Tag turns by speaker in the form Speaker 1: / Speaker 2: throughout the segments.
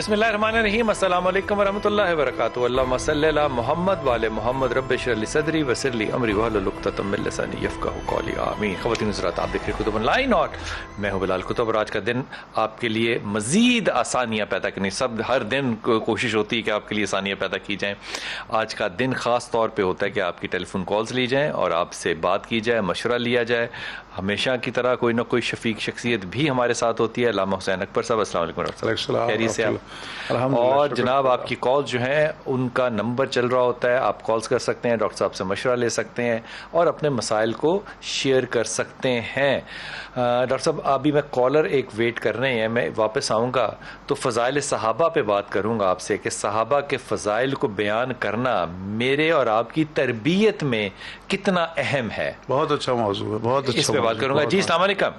Speaker 1: بسم اللہ الرحمن الرحیم. السلام علیکم ورحمۃ اللہ وبرکاتہ. اللہم صلی علی محمد وعلی محمد. رب اشرح لی صدری ویسر لی امری واحلل عقدۃ من لسانی یفقہوا قولی. آمین. خواتین حضرات, آپ دیکھ رہے کتب آن لائن اور میں ہوں بلال کتب. اور آج کا دن آپ کے لیے مزید آسانیاں پیدا کرنی, سب ہر دن کوشش ہوتی ہے کہ آپ کے لیے آسانیاں پیدا کی جائیں. آج کا دن خاص طور پہ ہوتا ہے کہ آپ کی ٹیلی فون کالز لی جائیں اور آپ سے بات کی جائے, مشورہ لیا جائے. ہمیشہ کی طرح کوئی نہ کوئی شفیق شخصیت بھی ہمارے ساتھ ہوتی ہے. علامہ حسین اکبر صاحب, السلام علیکم ورحمۃ اللہ. خیریت سے آپ؟ اور جناب آپ کی کال جو ہیں ان کا نمبر چل رہا ہوتا ہے, آپ کالز کر سکتے ہیں, ڈاکٹر صاحب سے مشورہ لے سکتے ہیں اور اپنے مسائل کو شیئر کر سکتے ہیں. ڈاکٹر صاحب ابھی میں کالر ایک ویٹ کر رہے ہیں, میں واپس آؤں گا تو فضائل صحابہ پہ بات کروں گا آپ سے کہ صحابہ کے فضائل کو بیان کرنا میرے اور آپ کی تربیت میں کتنا اہم ہے.
Speaker 2: بہت اچھا موضوع ہے, بہت اچھا.
Speaker 1: اس پہ بات کروں گا. جی السلام علیکم.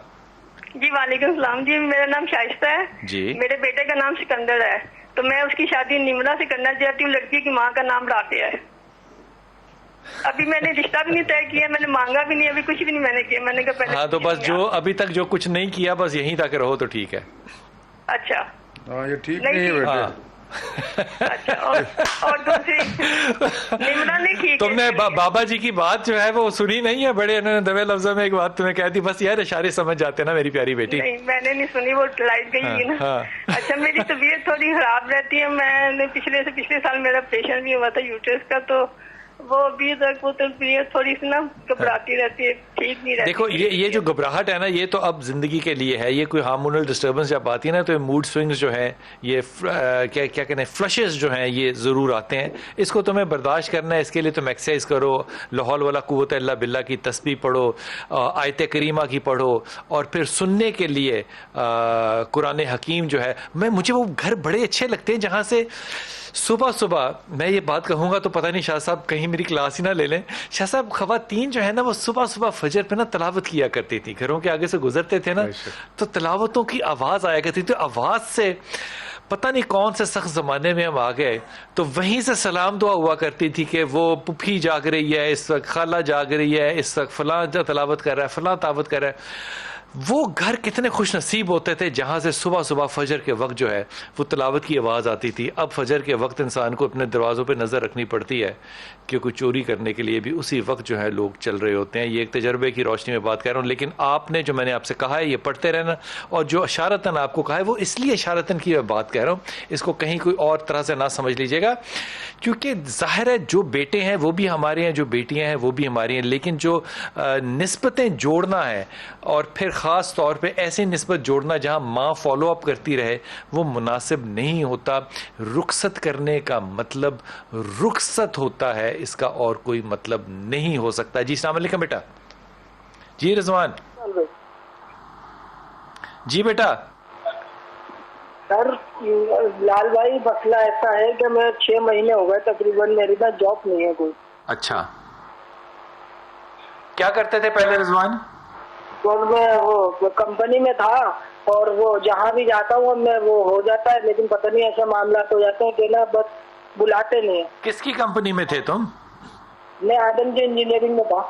Speaker 3: جی وعلیکم السلام. جی میرا نام شائستہ ہے.
Speaker 1: جی
Speaker 3: میرے بیٹے کا نام سکندر ہے, تو میں اس کی شادی نمرہ سے کرنا چاہتی ہوں. لڑکی کی ماں کا نام رافعہ ہے. ابھی میں نے رشتہ بھی نہیں طے کیا, میں نے مانگا بھی نہیں, ابھی کچھ بھی نہیں میں نے کیا. میں نے کہا پہلے
Speaker 1: ہاں تو بس جو ابھی تک جو کچھ نہیں کیا بس یہیں تک رہو تو ٹھیک ہے.
Speaker 3: اچھا
Speaker 2: ہاں یہ ٹھیک نہیں ہے بیٹے.
Speaker 3: اچھا. اور دوسری نمرہ نہیں ٹھیک.
Speaker 1: تم نے بابا جی کی بات جو ہے وہ سنی نہیں ہے, بڑے انہوں نے دبے لفظوں میں ایک بات تمہیں کہہ دی, بس یار اشارے سمجھ جاتے نا میری پیاری بیٹی.
Speaker 3: نہیں میں نے نہیں سنی, وہ لائٹ گئی ہے نا. اچھا میری طبیعت تھوڑی خراب رہتی ہے. میں نے پچھلے سال میرا آپریشن بھی ہوا تھا یوٹرس کا, تو وہ ابھی تک وہ طبیعت تھوڑی سی نا گھبراتی رہتی ہے, ٹھیک نہیں رہتی.
Speaker 1: دیکھو یہ جو گھبراہٹ ہے نا, یہ تو اب زندگی کے لیے ہے. یہ کوئی ہارمونل ڈسٹربنس جب آتی ہے نا تو موڈ سوئنگز جو ہیں, یہ کیا کہتے ہیں, فلشز جو ہیں یہ ضرور آتے ہیں. اس کو تمہیں برداشت کرنا ہے. اس کے لیے تم ایکسرسائز کرو, لا حول ولا قوت الا باللہ کی تسبیح پڑھو, آیت کریمہ کی پڑھو, اور پھر سننے کے لیے قرآن حکیم جو ہے. مجھے وہ گھر بڑے اچھے لگتے ہیں جہاں سے صبح صبح, میں یہ بات کہوں گا تو پتہ نہیں شاہ صاحب کہیں میری کلاس ہی نہ لے لیں. شاہ صاحب خواتین جو ہے نا وہ صبح صبح فجر پہ نا تلاوت کیا کرتی تھی, گھروں کے آگے سے گزرتے تھے نا تو تلاوتوں کی آواز آیا کرتی تھی. آواز سے پتہ نہیں کون سے سخت زمانے میں ہم آ گئے, تو وہیں سے سلام دعا ہوا کرتی تھی کہ وہ پھوپھی جاگ رہی ہے اس وقت, خالہ جاگ رہی ہے اس وقت, فلاں تلاوت کر رہا ہے, فلاں تلاوت کر رہا ہے. وہ گھر کتنے خوش نصیب ہوتے تھے جہاں سے صبح صبح فجر کے وقت جو ہے وہ تلاوت کی آواز آتی تھی. اب فجر کے وقت انسان کو اپنے دروازوں پہ نظر رکھنی پڑتی ہے کہ کوئی چوری کرنے کے لیے بھی اسی وقت جو ہے لوگ چل رہے ہوتے ہیں. یہ ایک تجربے کی روشنی میں بات کر رہا ہوں, لیکن آپ نے جو میں نے آپ سے کہا ہے یہ پڑھتے رہنا, اور جو اشارتاً آپ کو کہا ہے وہ اس لیے اشارتاً کی میں بات کہہ رہا ہوں, اس کو کہیں کوئی اور طرح سے نہ سمجھ لیجیے گا, کیونکہ ظاہر ہے جو بیٹے ہیں وہ بھی ہمارے ہیں, جو بیٹیاں ہیں وہ بھی ہماری ہیں, لیکن جو نسبتیں جوڑنا ہے اور پھر خاص طور پہ ایسی نسبت جوڑنا جہاں ماں فالو اپ کرتی رہے وہ مناسب نہیں ہوتا. رخصت کرنے کا مطلب رخصت ہوتا ہے, اس کا اور کوئی مطلب نہیں ہو سکتا. جی السلام علیکم بیٹا. جی رضوان. جی بیٹا.
Speaker 4: سر لال بھائی مسئلہ ایسا ہے کہ میں 6 مہینے ہو گئے تقریباً, میری پاس جاب نہیں ہے کوئی.
Speaker 1: اچھا کیا کرتے تھے پہلے رضوان؟
Speaker 4: اور میں وہ کمپنی میں تھا, اور وہ جہاں بھی جاتا ہوں میں وہ ہو جاتا ہے, لیکن پتہ نہیں ایسے معاملات ہو جاتے ہیں کہ نا بس بلاتے نہیں ہیں.
Speaker 1: کس کی کمپنی میں تھے تم؟
Speaker 4: میں آدم جی انجینئرنگ میں تھا.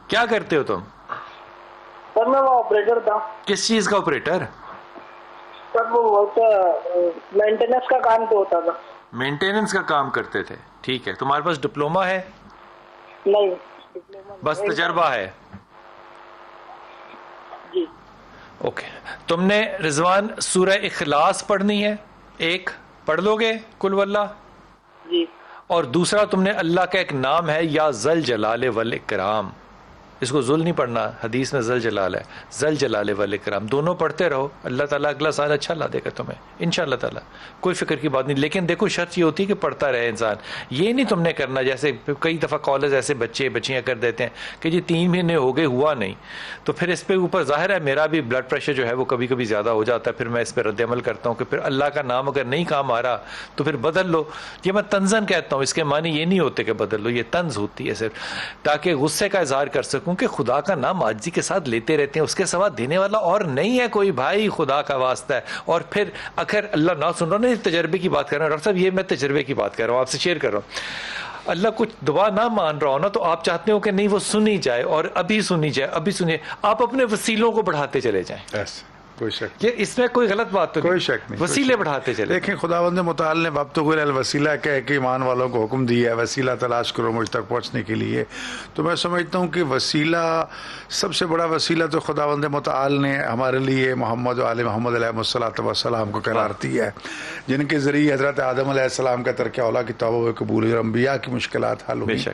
Speaker 1: کیا کرتے ہو تم؟
Speaker 4: سر میں وہ آپریٹر تھا.
Speaker 1: کس چیز کا آپریٹر؟
Speaker 4: سر وہ مینٹیننس کا کام تو ہوتا تھا.
Speaker 1: مینٹیننس کا کام کرتے تھے, ٹھیک ہے. تمہارے پاس ڈپلومہ ہے؟
Speaker 4: نہیں,
Speaker 1: بس تجربہ ہے.
Speaker 4: جی
Speaker 1: اوکے. تم نے رضوان سورہ اخلاص پڑھنی ہے, ایک پڑھ لو گے کل واللہ,
Speaker 4: جی,
Speaker 1: اور دوسرا تم نے اللہ کا ایک نام ہے یا ذل جلال والاکرام, اس کو ذل نہیں پڑھنا, حدیث میں ذل جلال ہے, ذل جلال والاکرام, دونوں پڑھتے رہو. اللہ تعالیٰ اگلا سال اچھا لا دے گا تمہیں انشاءاللہ تعالیٰ, کوئی فکر کی بات نہیں. لیکن دیکھو شرط یہ ہوتی ہے کہ پڑھتا رہے انسان. یہ نہیں تم نے کرنا جیسے کئی دفعہ کالج ایسے بچیاں کر دیتے ہیں کہ جی 3 مہینے ہو گئے ہوا نہیں, تو پھر اس پہ اوپر ظاہر ہے میرا بھی بلڈ پریشر جو ہے وہ کبھی کبھی زیادہ ہو جاتا ہے. پھر میں اس پہ رد عمل کرتا ہوں کہ پھر اللہ کا نام اگر نہیں کام آ رہا تو پھر بدل لو. یہ میں طنزاً کہتا ہوں, اس کے معنی یہ نہیں ہوتے کہ بدل لو, یہ طنز ہوتی ہے صرف تاکہ غصے کا اظہار کر سکوں کہ خدا کا نام عاجزی کے ساتھ لیتے رہتے ہیں, اس کے سوا دینے والا اور نہیں ہے کوئی بھائی, خدا کا واسطہ ہے. اور پھر اگر اللہ نہ سن رہا, نہیں تجربے کی بات کر رہا ہوں ڈاکٹر صاحب, یہ میں تجربے کی بات کر رہا ہوں, آپ سے شیئر کر رہا ہوں. اللہ کچھ دعا نہ مان رہا ہو نا تو آپ چاہتے ہو کہ نہیں وہ سنی جائے, اور ابھی سنی جائے, ابھی سنیے, آپ اپنے وسیلوں کو بڑھاتے چلے جائیں.
Speaker 2: کوئی شک
Speaker 1: یہ اس میں کوئی غلط بات تو
Speaker 2: کوئی شک نہیں،
Speaker 1: وسیلے بڑھاتے چلے.
Speaker 2: دیکھیں خداوند متعال نے وابتغوا الوسیلہ کہہ کے ایمان والوں کو حکم دیا ہے وسیلہ تلاش کرو مجھ تک پہنچنے کے لیے. تو میں سمجھتا ہوں کہ وسیلہ سب سے بڑا وسیلہ تو خداوند متعال نے ہمارے لیے محمد و آل محمد علیہ الصلوۃ والسلام کو قرار دیا ہے، جن کے ذریعے حضرت آدم علیہ السلام کا ترک اولا کی توبہ و قبول اور انبیاء کی مشکلات حل ہوئی.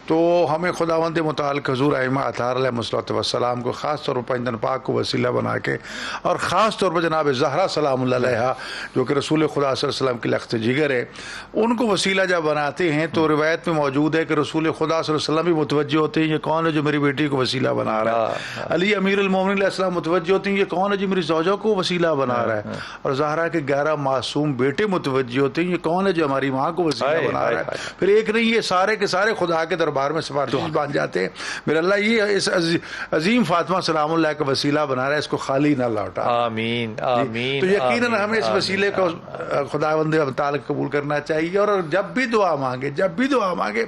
Speaker 2: تو ہمیں خداوند متعال کے حضور ائمہ اطہار علیہ الصلوۃ والسلام کو خاص طور پر پنجتن پاک کو وسیلہ بنا کے، اور خاص طور پر جناب زہرا سلام اللہ علیہا جو کہ رسول خدا صلی اللہ علیہ وسلم کی لخت جگر ہے، ان کو وسیلہ جب بناتے ہیں تو روایت میں موجود ہے کہ رسول خدا صلی اللہ علیہ وسلم بھی متوجہ ہوتے ہیں یہ کون ہے جو میری بیٹی کو وسیلہ بنا رہا ہے. علی امیر المومنین علیہ السلام متوجہ ہوتے ہیں یہ کون ہے جو میری زوجہ کو وسیلہ بنا رہا ہے. اور زہرا کے 11 معصوم بیٹے متوجہ ہوتے ہیں یہ کون ہے جو ہماری ماں کو وسیلہ بنا رہا ہے. پھر ایک نہیں یہ سارے کے سارے خدا کے دربار میں سفارشی بن جاتے ہیں. میرا اللہ یہ اس عظیم فاطمہ سلام اللہ کا وسیلہ بنا رہا ہے، اس کو خالی نہ لوٹا.
Speaker 1: آمین آمین.
Speaker 2: تو یقیناً ہمیں اس وسیلے کو خداوند تعالی قبول کرنا چاہیے. اور جب بھی دعا مانگے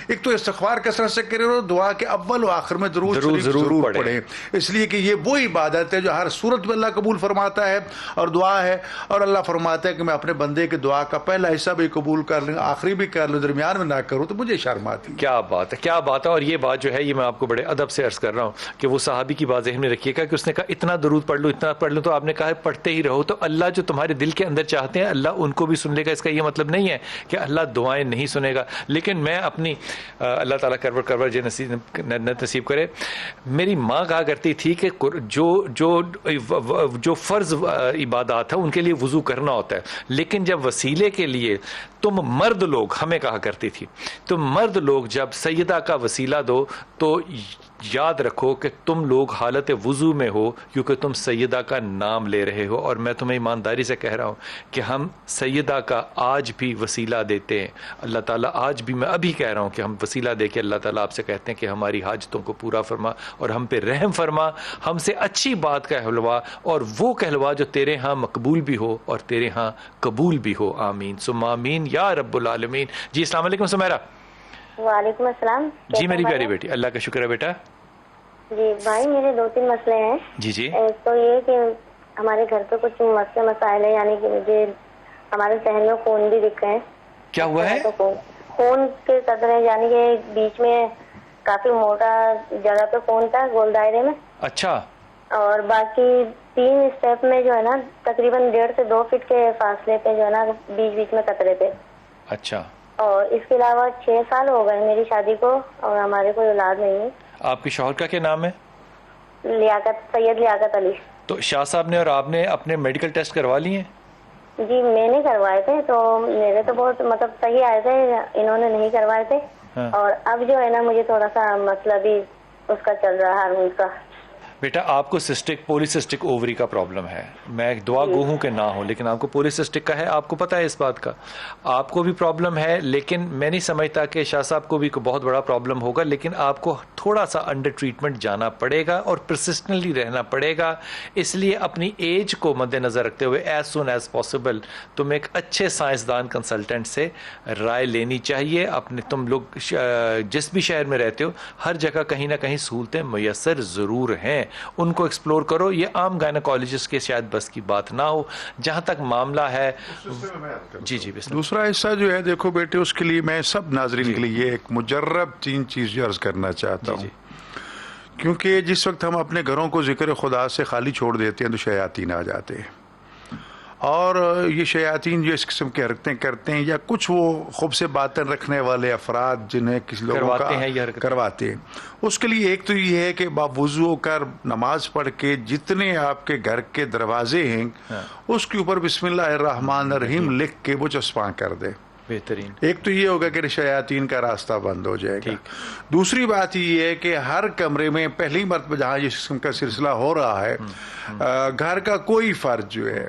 Speaker 2: ایک تو استغفار کثرت سے کرے اور دعا کے اول و آخر میں درود شریف ضرور پڑھیں، اس لیے کہ یہ وہ عبادت ہے جو ہر صورت میں اللہ قبول فرماتا ہے اور دعا ہے. اور اللہ فرماتا ہے کہ میں اپنے بندے کے دعا کا پہلا حصہ بھی قبول کر لوں، آخری بھی کر لوں، درمیان میں نہ کروں تو مجھے شرم آتی.
Speaker 1: کیا بات ہے، کیا بات ہے. اور یہ بات جو ہے یہ میں آپ کو بڑے ادب سے عرض کر رہا ہوں کہ وہ صحابی کی بات ذہن میں رکھیے گا کہ اس نے کہا اتنا درود پڑھ لوں تو آپ نے کہا پڑھتے ہی رہو. تو اللہ جو تمہارے دل کے اندر چاہتے ہیں اللہ ان کو بھی سن لے گا. اس کا یہ مطلب نہیں ہے کہ اللہ دعائیں نہیں سنے گا. لیکن میں اپنی اللہ تعالیٰ کرور جے نصیب کرے، میری ماں کہا کرتی تھی کہ جو فرض عبادات ہیں ان کے لیے وضو کرنا ہوتا ہے، لیکن جب وسیلے کے لیے تم مرد لوگ، ہمیں کہا کرتی تھی، تم مرد لوگ جب سیدہ کا وسیلہ دو تو یاد رکھو کہ تم لوگ حالت وضو میں ہو کیونکہ تم سیدہ کا نام لے رہے ہو. اور میں تمہیں ایمانداری سے کہہ رہا ہوں کہ ہم سیدہ کا آج بھی وسیلہ دیتے ہیں. اللہ تعالیٰ آج بھی، میں ابھی کہہ رہا ہوں کہ ہم وسیلہ دے کے اللہ تعالیٰ آپ سے کہتے ہیں کہ ہماری حاجتوں کو پورا فرما اور ہم پہ رحم فرما، ہم سے اچھی بات کہلوا اور وہ کہلوا جو تیرے ہاں مقبول بھی ہو اور تیرے ہاں قبول بھی ہو. آمین ثم آمین یا رب العالمین. جی السلام علیکم سمیرہ.
Speaker 5: وعلیکم السلام.
Speaker 1: جی میری پیاری بیٹی، اللہ کا شکر ہے بیٹا.
Speaker 5: جی بھائی میرے 2-3 مسئلے ہیں.
Speaker 1: جی
Speaker 5: تو یہ کہ ہمارے گھر پہ کچھ مسائل ہیں، یعنی کہ مجھے ہمارے صحن میں خون بھی دکھ رہے ہیں.
Speaker 1: کیا ہوا ہے؟
Speaker 5: خون کے قطرے، یعنی کہ بیچ میں کافی موٹا جگہ پہ خون تھا گول دائرے میں.
Speaker 1: اچھا.
Speaker 5: اور باقی 3 اسٹیپ میں جو ہے نا تقریباً 1.5 سے 2 فٹ کے فاصلے پہ جو ہے نا بیچ میں قطرے تھے.
Speaker 1: اچھا.
Speaker 5: اور اس کے علاوہ 6 سال ہو گئے میری شادی کو اور ہمارے کوئی اولاد نہیں ہے.
Speaker 1: آپ کے شوہر کا کیا نام ہے؟
Speaker 5: سید لیاقت علی.
Speaker 1: تو شاہ صاحب نے اور آپ نے اپنے میڈیکل ٹیسٹ کروا لیے ہیں؟
Speaker 5: جی میں نے کروائے تھے، تو میرے تو بہت صحیح آئے تھے، انہوں نے نہیں کروائے تھے. اور اب جو ہے نا مجھے تھوڑا سا مسئلہ بھی اس کا چل رہا ہے ان کا.
Speaker 1: بیٹا آپ کو پولیسسٹک اووری کا پرابلم ہے. میں دعا گو ہوں کہ نہ ہو، لیکن آپ کو پولیسسٹک کا ہے، آپ کو پتا ہے اس بات کا. آپ کو بھی پرابلم ہے، لیکن میں نہیں سمجھتا کہ شاہ صاحب کو بھی بہت بڑا پرابلم ہوگا. لیکن آپ کو تھوڑا سا انڈر ٹریٹمنٹ جانا پڑے گا اور پرسسٹنٹلی رہنا پڑے گا. اس لیے اپنی ایج کو مد نظر رکھتے ہوئے ایز سون ایز پاسبل تم ایک اچھے سائنسدان کنسلٹنٹ سے رائے لینی چاہیے. تم لوگ جس بھی شہر میں رہتے ہو ہر جگہ کہیں نہ کہیں سہولتیں میسر ضرور ہیں، ان کو ایکسپلور کرو. یہ عام گائنیکالوجسٹ کے شاید بس کی بات نہ ہو. جہاں تک معاملہ ہے جی بسم.
Speaker 2: دوسرا حصہ جو ہے دیکھو بیٹے، اس کے لیے میں سب ناظرین کے لیے ایک مجرب 3 چیز عرض کرنا چاہتا ہوں. کیونکہ جس وقت ہم اپنے گھروں کو ذکر خدا سے خالی چھوڑ دیتے ہیں تو شیاطین آ جاتے ہیں. اور یہ شیاطین جو اس قسم کی حرکتیں کرتے ہیں یا کچھ وہ خوب سے باتیں رکھنے والے افراد جنہیں کسی لوگوں کا کرواتے ہیں، اس کے لیے ایک تو یہ ہے کہ باوضو کر نماز پڑھ کے جتنے آپ کے گھر کے دروازے ہیں اس کے اوپر بسم اللہ الرحمن الرحیم لکھ کے وہ چسپاں کر دے.
Speaker 1: بہترین.
Speaker 2: ایک تو یہ ہوگا کہ شیاطین کا راستہ بند ہو جائے گا. دوسری بات یہ ہے کہ ہر کمرے میں پہلی مرتبہ جہاں اس قسم کا سلسلہ ہو رہا ہے، گھر کا کوئی فرد جو ہے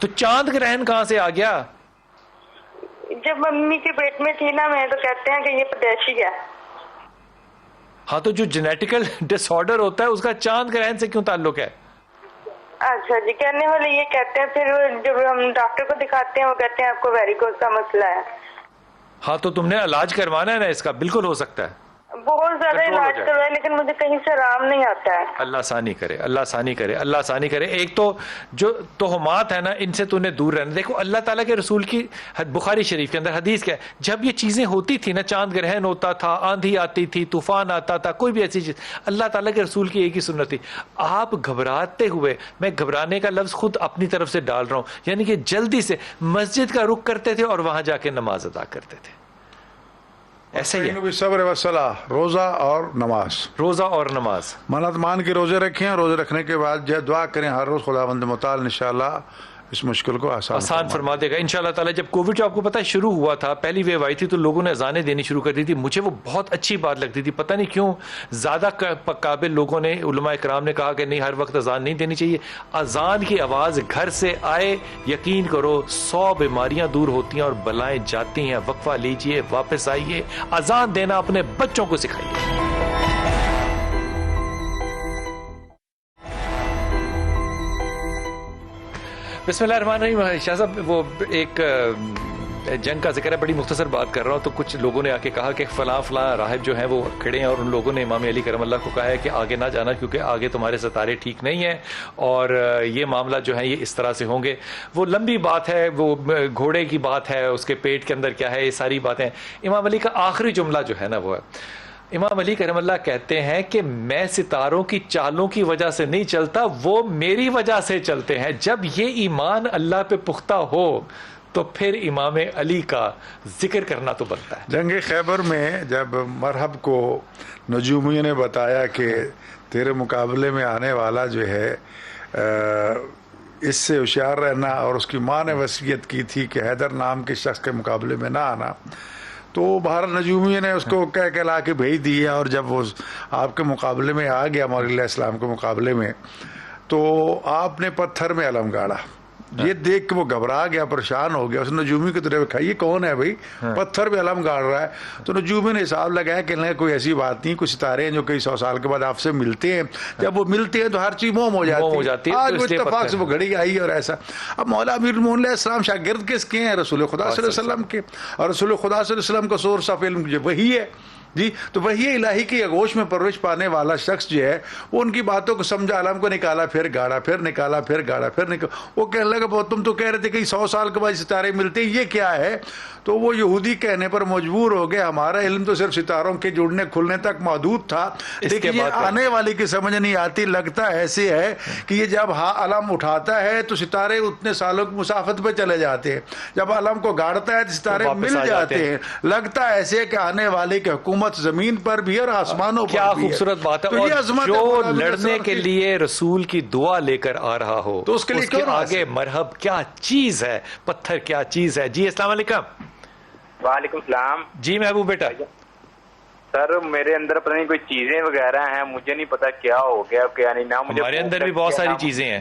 Speaker 1: تو چاند گرہن کہاں سے آ گیا؟
Speaker 3: جب ممی کے پیٹ میں تھی نا میں تو کہتے ہیں کہ یہ پیدائشی ہے.
Speaker 1: ہاں تو جو جینیٹیکل ڈس آرڈر ہوتا ہے اس کا چاند گرہن سے کیوں تعلق ہے؟
Speaker 3: اچھا جی. کہنے والے یہ کہتے ہیں پھر جب ہم ڈاکٹر کو دکھاتے ہیں وہ کہتے ہیں آپ کو ویریکوز کا مسئلہ ہے.
Speaker 1: ہاں تو تم نے علاج کروانا ہے نا اس کا، بالکل ہو سکتا ہے.
Speaker 3: بہت زیادہ علاج کروایا لیکن مجھے کہیں سے آرام نہیں آتا ہے.
Speaker 1: اللہ آسانی کرے، اللہ آسانی کرے، اللہ آسانی کرے. ایک تو جو توہمات ہے نا ان سے تو نے دور رہنا. دیکھو اللہ تعالیٰ کے رسول کی بخاری شریف کے اندر حدیث کیا ہے، جب یہ چیزیں ہوتی تھی نا، چاند گرہن ہوتا تھا، آندھی آتی تھی، طوفان آتا تھا، کوئی بھی ایسی چیز، اللہ تعالیٰ کے رسول کی ایک ہی سنت تھی، آپ گھبراتے ہوئے، میں گھبرانے کا لفظ خود اپنی طرف سے ڈال رہا ہوں، یعنی کہ جلدی سے مسجد کا رخ کرتے تھے اور وہاں جا کے نماز ادا کرتے تھے. ایسا ہی ہے.
Speaker 2: صبر و صلاح، روزہ اور نماز.
Speaker 1: روزہ اور نماز،
Speaker 2: منت مان کے روزے رکھیں، روزے رکھنے کے بعد دعا کریں ہر روز، خداوند متعال انشاءاللہ اس مشکل کو آسان
Speaker 1: فرما دے گا انشاءاللہ تعالیٰ. جب کووڈ جو آپ کو پتا ہے شروع ہوا تھا، پہلی ویو آئی تھی تو لوگوں نے اذانیں دینی شروع کر دی تھی. مجھے وہ بہت اچھی بات لگتی تھی، پتہ نہیں کیوں زیادہ قابل لوگوں نے، علماء کرام نے کہا کہ نہیں ہر وقت اذان نہیں دینی چاہیے. اذان کی آواز گھر سے آئے، یقین کرو 100 بیماریاں دور ہوتی ہیں اور بلائیں جاتی ہیں. وقفہ لیجئے، واپس آئیے، اذان دینا اپنے بچوں کو سکھائیے. بسم اللہ الرحمن الرحیم. شاہ صاحب وہ ایک جنگ کا ذکر ہے، بڑی مختصر بات کر رہا ہوں. تو کچھ لوگوں نے آ کے کہا کہ فلاں راہب جو ہیں وہ کھڑے ہیں اور ان لوگوں نے امام علی کرم اللہ کو کہا ہے کہ آگے نہ جانا کیونکہ آگے تمہارے ستارے ٹھیک نہیں ہیں اور یہ معاملہ جو ہے یہ اس طرح سے ہوں گے. وہ لمبی بات ہے، وہ گھوڑے کی بات ہے، اس کے پیٹ کے اندر کیا ہے، یہ ساری باتیں. امام علی کا آخری جملہ جو ہے نا وہ ہے، امام علی کرم اللہ کہتے ہیں کہ میں ستاروں کی چالوں کی وجہ سے نہیں چلتا، وہ میری وجہ سے چلتے ہیں. جب یہ ایمان اللہ پہ پختہ ہو تو پھر امام علی کا ذکر کرنا تو بنتا ہے.
Speaker 2: جنگ خیبر میں جب مرحب کو نجومیوں نے بتایا کہ تیرے مقابلے میں آنے والا جو ہے اس سے ہوشیار رہنا، اور اس کی ماں نے وصیت کی تھی کہ حیدر نام کے شخص کے مقابلے میں نہ آنا، تو بہر نجومی نے اس کو کہہ لا کے بھیج دیا. اور جب وہ آپ کے مقابلے میں آ گیا، مولا علیہ السلام کے مقابلے میں، تو آپ نے پتھر میں علم گاڑا. یہ دیکھ کے وہ گھبرا گیا، پریشان ہو گیا. اس نے نجومی کی طرف کہا یہ کون ہے بھائی، پتھر پہ علم گاڑ رہا ہے. تو نجومی نے حساب لگایا کہ کوئی ایسی بات نہیں، کچھ ستارے ہیں جو کئی 100 سال کے بعد آپ سے ملتے ہیں، جب وہ ملتے ہیں تو ہر چیز موم ہو جاتی ہے. آج وہ اتفاق سے وہ گھڑی آئی اور ایسا. اب مولا امیر المومنین علیہ السلام شاگرد کس کے ہیں؟ رسول خدا صلی اللہ علیہ وسلم کے. اور رسول خدا صلی اللہ علیہ وسلم کا سورس آف علم جو وہی ہے جی. تو وہی الہی کی اگوش میں پرورش پانے والا شخص جو ہے وہ ان کی باتوں کو سمجھا، علم کو نکالا، پھر گاڑا، پھر نکالا، پھر گاڑا، پھر نکالا. وہ کہنے لگا بہت تم تو کہہ رہے تھے کہ 100 سال کے بعد ستارے ملتے ہیں، یہ کیا ہے؟ تو وہ یہودی کہنے پر مجبور ہو گئے ہمارا علم تو صرف ستاروں کے جڑنے کھلنے تک محدود تھا، لیکن یہ آنے والی کی سمجھ نہیں آتی. لگتا ایسے ہے کہ یہ جب علم اٹھاتا ہے تو ستارے اتنے سالوں کی مسافت پہ چلے جاتے ہیں، جب علم کو گاڑتا ہے تو ستارے مل جاتے ہیں. لگتا ایسے کہ آنے والے کی حکومت زمین پر بھی اور آسمانوں پر بھی.
Speaker 1: کیا خوبصورت بات ہے. اور جو لڑنے کے لیے رسول کی دعا لے کر آ رہا ہو تو اس کے لیے آگے مرحب کیا چیز ہے، پتھر کیا چیز ہے. جی السلام علیکم.
Speaker 6: وعلیکم السلام.
Speaker 1: جی محبوب بیٹا.
Speaker 6: سر میرے اندر پتہ نہیں کوئی چیزیں وغیرہ ہیں، مجھے نہیں پتا کیا ہو گیا کیا نہیں. نہ مجھے
Speaker 1: ہمارے اندر بھی بہت ساری چیزیں ہیں.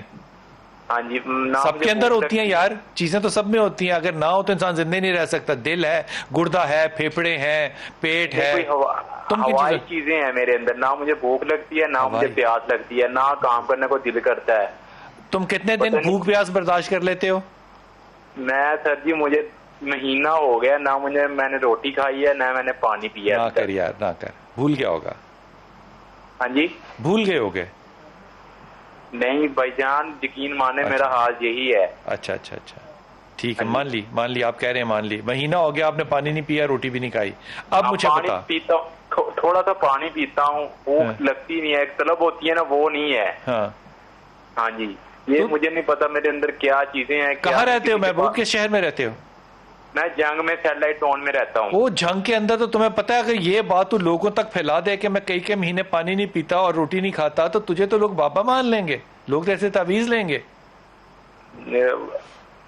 Speaker 6: ہاں جی،
Speaker 1: سب کے اندر ہوتی ہیں یار، چیزیں تو سب میں ہوتی ہیں. اگر نہ ہو تو انسان زندہ نہیں رہ سکتا. دل ہے، گردہ ہے، پھیپھڑے ہیں، پیٹ ہے.
Speaker 6: ہوائی چیزیں ہیں میرے اندر. نہ مجھے بھوک لگتی ہے، نہ مجھے پیاس لگتی ہے، نہ کام کرنے کو دل کرتا ہے.
Speaker 1: تم کتنے دن بھوک پیاس برداشت کر لیتے ہو؟
Speaker 6: میں سر جی مجھے مہینہ ہو گیا، نہ میں نے روٹی کھائی ہے، نہ میں نے پانی پیا.
Speaker 1: نہ کر یار، نہ کر. بھول گیا ہوگا.
Speaker 6: ہاں جی
Speaker 1: بھول گئے ہوگے.
Speaker 6: نہیں بھائی جان، یقین مانے میرا حال یہی ہے.
Speaker 1: اچھا اچھا اچھا ٹھیک ہے، مان لی آپ کہہ رہے ہیں، مان لی. مہینہ ہو گیا آپ نے پانی نہیں پیا، روٹی بھی نہیں کھائی. اب مجھے بتا.
Speaker 6: پیتا ہوں، تھوڑا سا پانی پیتا ہوں، بھوک لگتی نہیں ہے، ایک طلب ہوتی ہے نا وہ نہیں ہے. ہاں جی، یہ مجھے نہیں پتا میرے اندر کیا چیزیں ہیں.
Speaker 1: کہاں رہتے ہو محبوب؟ کس شہر میں رہتے ہو؟
Speaker 6: میں جنگ میں سیٹلائٹ ٹاؤن میں رہتا ہوں.
Speaker 1: وہ جنگ کے اندر تو تمہیں پتا ہے اگر یہ بات تو لوگوں تک پھیلا دے کہ میں کئی مہینے پانی نہیں پیتا اور روٹی نہیں کھاتا تو تجھے تو لوگ بابا مان لیں گے، لوگ تو ایسے تعویذ لیں گے. یہ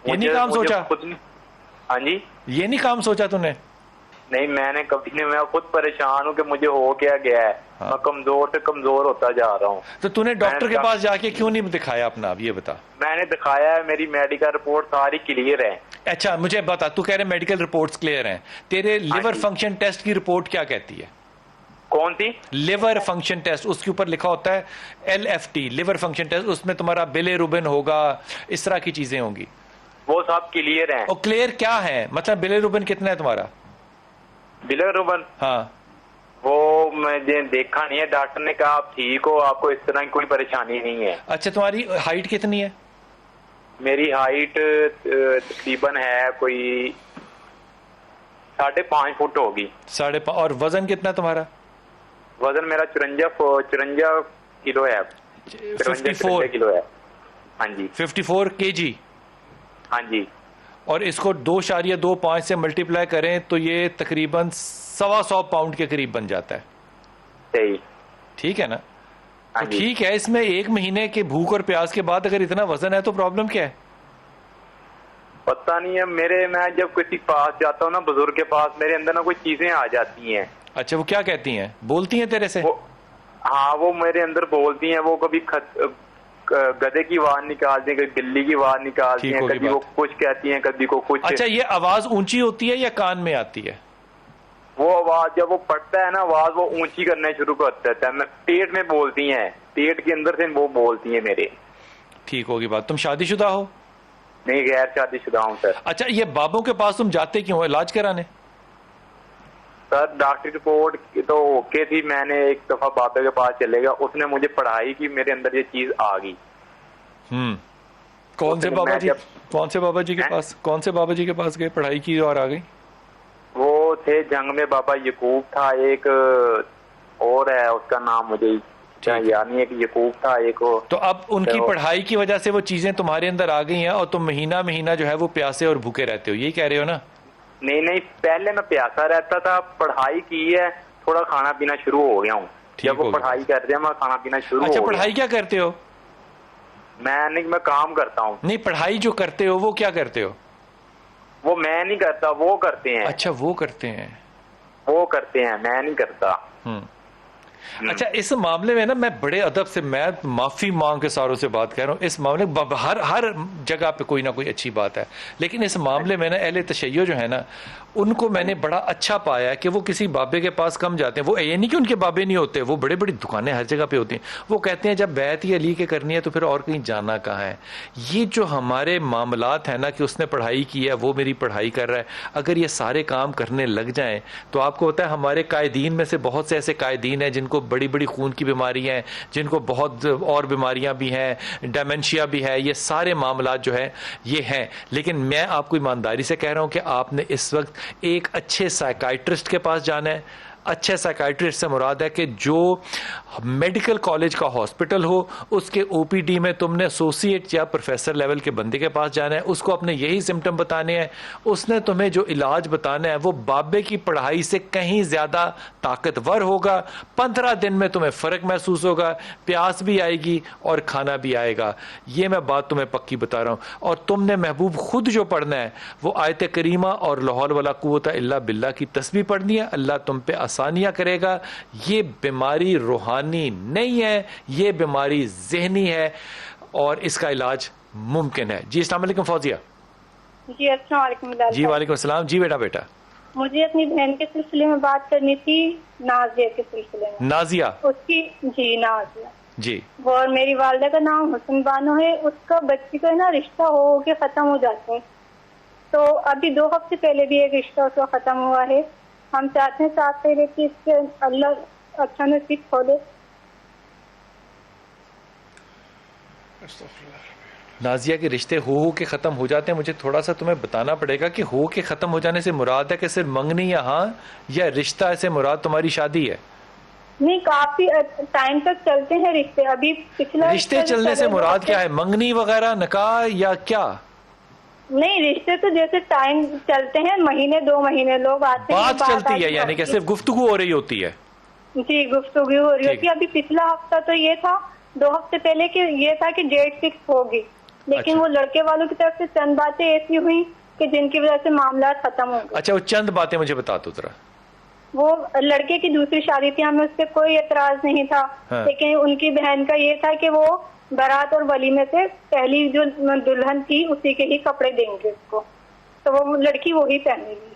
Speaker 1: نہیں کام سوچا؟
Speaker 6: ہاں جی،
Speaker 1: یہ نہیں کام سوچا تم نے؟
Speaker 6: نہیں میں نے کبھی نہیں, میں خود پریشان ہوں کہ مجھے ہو کیا گیا ہے, میں کمزور سے کمزور ہوتا جا رہا ہوں.
Speaker 1: تو تو نے ڈاکٹر کے پاس جا کے کیوں نہیں دکھایا اپنا, اب یہ بتا.
Speaker 6: میں نے دکھایا ہے, میری میڈیکل رپورٹ ساری کلیئر ہے.
Speaker 1: اچھا مجھے بتا, تو کہہ رہے میڈیکل رپورٹس کلیئر ہیں, تیرے لیور فنکشن ٹیسٹ کی رپورٹ کیا کہتی ہے؟
Speaker 6: کون سی؟
Speaker 1: لیور فنکشن ٹیسٹ, اس کے اوپر لکھا ہوتا ہے LFT لیور فنکشن ٹیسٹ, اس میں تمہارا بلیروبن ہوگا, اس طرح کی چیزیں ہوں گی.
Speaker 6: وہ سب کلیئر ہیں.
Speaker 1: اور کلیئر کیا ہے مطلب بلیروبن کتنا ہے تمہارا؟
Speaker 6: بلیروبن
Speaker 1: ہاں
Speaker 6: وہ میں دیکھا نہیں ہے, ڈاکٹر نے کہا آپ ٹھیک ہو, آپ کو اس طرح کی کوئی پریشانی نہیں ہے.
Speaker 1: اچھا تمہاری ہائٹ کتنی ہے؟
Speaker 6: میری ہائٹ تقریباً ہے کوئی 5.5 فٹ ہوگی.
Speaker 1: 5.5. اور وزن کتنا تمہارا؟
Speaker 6: وزن میرا 54 کلو ہے. 54 کلو ہے. ہاں جی
Speaker 1: 54 kg.
Speaker 6: ہاں جی.
Speaker 1: اور اس کو 2.25 سے ملٹیپلائی کریں تو یہ تقریباً 125 پاؤنڈ کے قریب بن جاتا ہے.
Speaker 6: صحیح.
Speaker 1: ٹھیک ہے نا؟ تو ٹھیک ہے, اس میں 1 مہینے کے بھوک اور پیاس کے بعد اگر اتنا وزن ہے تو پرابلم کیا ہے؟
Speaker 6: پتہ نہیں ہے, میں جب کسی پاس جاتا ہوں نا, بزرگ کے پاس, میرے اندر نا کوئی چیزیں آ جاتی ہیں.
Speaker 1: اچھا وہ کیا کہتی ہیں, بولتی ہیں تیرے سے؟
Speaker 6: ہاں وہ میرے اندر بولتی ہیں, وہ کبھی گدے کی آواز نکالتی ہیں, کبھی بلی کی آواز نکالتی ہیں, کبھی وہ کچھ کہتی ہیں, کبھی کو کچھ.
Speaker 1: اچھا یہ آواز اونچی ہوتی ہے یا کان میں آتی ہے؟
Speaker 6: وہ آواز جب وہ پڑتا ہے نا, آواز وہ اونچی کرنا شروع کر دیتا ہے. میں پیٹ میں بولتی ہیں, پیٹ کے اندر سے وہ بولتی ہیں میرے.
Speaker 1: ٹھیک ہوگی بات. تم شادی شدہ ہو؟
Speaker 6: نہیں غیر شادی شدہ ہوں سر.
Speaker 1: اچھا یہ بابوں کے پاس تم جاتے کیوں, علاج کرانے؟
Speaker 6: سر ڈاکٹر رپورٹ تو اوکے تھی, میں نے ایک دفعہ بابے کے پاس چلے گا, اس نے مجھے پڑھائی کی, میرے اندر یہ چیز آ گئی.
Speaker 1: کون سے بابا جی, کون سے بابا جی کے پاس, کون سے بابا جی کے پاس گئے, پڑھائی کی اور آ گئی؟
Speaker 6: وہ تھے جنگ میں بابا یعقوب تھا, ایک اور ہے اس کا نام مجھے یعنی ایک یعقوب تھا ایک.
Speaker 1: تو اب ان کی پڑھائی کی وجہ سے وہ چیزیں تمہارے اندر آ گئی ہیں اور تم مہینہ جو ہے وہ پیاسے اور بھوکے رہتے ہو, یہی کہہ رہے ہو نا؟
Speaker 6: نہیں پہلے میں پیاسا رہتا تھا, پڑھائی کی ہے, تھوڑا کھانا پینا شروع ہو گیا ہوں. جب وہ پڑھائی کرتے ہیں میں کھانا پینا شروع ہو گیا.
Speaker 1: اچھا پڑھائی کیا کرتے ہو؟
Speaker 6: میں کام کرتا ہوں.
Speaker 1: نہیں پڑھائی جو کرتے ہو وہ کیا کرتے ہو؟
Speaker 6: وہ میں نہیں کرتا, وہ کرتے ہیں.
Speaker 1: اچھا وہ کرتے ہیں,
Speaker 6: وہ کرتے ہیں, میں نہیں کرتا.
Speaker 1: اچھا اس معاملے میں نا میں بڑے ادب سے, میں معافی مانگ کے ساروں سے بات کر رہا ہوں, اس معاملے ہر جگہ پہ کوئی نہ کوئی اچھی بات ہے, لیکن اس معاملے میں نا اہل تشیع جو ہے نا ان کو میں نے بڑا اچھا پایا کہ وہ کسی بابے کے پاس کم جاتے ہیں. وہ یہ نہیں کہ ان کے بابے نہیں ہوتے, وہ بڑے بڑی دکانیں ہر جگہ پہ ہوتی ہیں, وہ کہتے ہیں جب بیعت ہی علی کے کرنی ہے تو پھر اور کہیں جانا کہاں ہے. یہ جو ہمارے معاملات ہیں نا کہ اس نے پڑھائی کی ہے, وہ میری پڑھائی کر رہا ہے, اگر یہ سارے کام کرنے لگ جائیں تو آپ کو ہوتا ہے ہمارے قائدین میں سے بہت سے ایسے قائدین ہیں جن کو بڑی بڑی خون کی بیماریاں ہیں, جن کو بہت اور بیماریاں بھی ہیں, ڈیمنشیا بھی ہے, یہ سارے معاملات جو ہے یہ ہیں. لیکن میں آپ کو ایمانداری سے کہہ رہا ہوں کہ آپ نے اس وقت ایک اچھے سائیکائٹرسٹ کے پاس جانا ہے. اچھے سائیکائٹرسٹ سے مراد ہے کہ جو میڈیکل کالج کا ہاسپٹل ہو, اس کے او پی ڈی میں تم نے ایسوسیٹ یا پروفیسر لیول کے بندے کے پاس جانا ہے, اس کو اپنے یہی سمٹم بتانے ہیں, اس نے تمہیں جو علاج بتانا ہے وہ بابے کی پڑھائی سے کہیں زیادہ طاقتور ہوگا. 15 دن میں تمہیں فرق محسوس ہوگا, پیاس بھی آئے گی اور کھانا بھی آئے گا. یہ میں بات تمہیں پکی بتا رہا ہوں. اور تم نے محبوب خود جو پڑھنا ہے وہ آیت کریمہ اور لا حول ولا قوت الا باللہ کی تسبیح پڑھنی ہے. اللہ تم پہ آسانیاں کرے گا. یہ بیماری روحانی نہیں ہے, یہ بیماری ذہنی ہے اور اس کا علاج ممکن ہے. جی السلام علیکم فوزیہ.
Speaker 3: جی السلام علیکم.
Speaker 1: جی وعلیکم السلام. جی بیٹا
Speaker 3: مجھے اپنی بہن کے سلسلے میں بات کرنی تھی, نازیہ کے سلسلے میں.
Speaker 1: نازیہ,
Speaker 3: اس کی جی نازیہ
Speaker 1: جی,
Speaker 3: اور میری والدہ کا نام حسن بانو ہے. اس کا بچی کا نا رشتہ ہو کے ختم ہو جاتے ہیں, تو ابھی 2 ہفتے پہلے بھی ایک رشتہ اس کا ختم ہوا ہے. ہم چاہتے ہیں ساتھ پہلے کہ اس کے اللہ اچھا نصیب کھولے.
Speaker 1: نازیہ کے رشتے ہو کے ختم ہو جاتے ہیں. مجھے تھوڑا سا تمہیں بتانا پڑے گا کہ ہو کے ختم ہو جانے سے مراد ہے کہ صرف منگنی یا ہاں, یا رشتہ سے مراد تمہاری شادی ہے؟
Speaker 3: نہیں کافی ٹائم تک چلتے ہیں رشتے. ابھی پچھلا
Speaker 1: رشتے چلنے سے مراد کیا ہے, منگنی وغیرہ نکاح یا کیا؟
Speaker 3: نہیں رشتے تو جیسے ٹائم چلتے ہیں, مہینے 2 مہینے لوگ آتے ہیں,
Speaker 1: بات چلتی ہے یعنی کہ صرف گفتگو ہو رہی ہوتی ہے.
Speaker 3: جی گفتگو ہو رہی ہوتی ہے. ابھی پچھلا ہفتہ تو یہ تھا, 2 ہفتے پہلے کہ یہ تھا کہ ڈیٹ فکس ہوگی, لیکن وہ لڑکے والوں کی طرف سے چند باتیں ایسی ہوئی
Speaker 7: کہ جن کی وجہ سے معاملات ختم ہو گئے.
Speaker 1: اچھا وہ چند باتیں مجھے بتا دو ذرا.
Speaker 7: وہ لڑکے کی دوسری شادی تھی, ہمیں اس پہ کوئی اعتراض نہیں تھا, لیکن ان کی بہن کا یہ تھا کہ وہ بارات اور ولیمے سے پہلی جو دلہن تھی اسی کے ہی کپڑے دیں گے اس کو, تو وہ لڑکی وہی پہنے گی.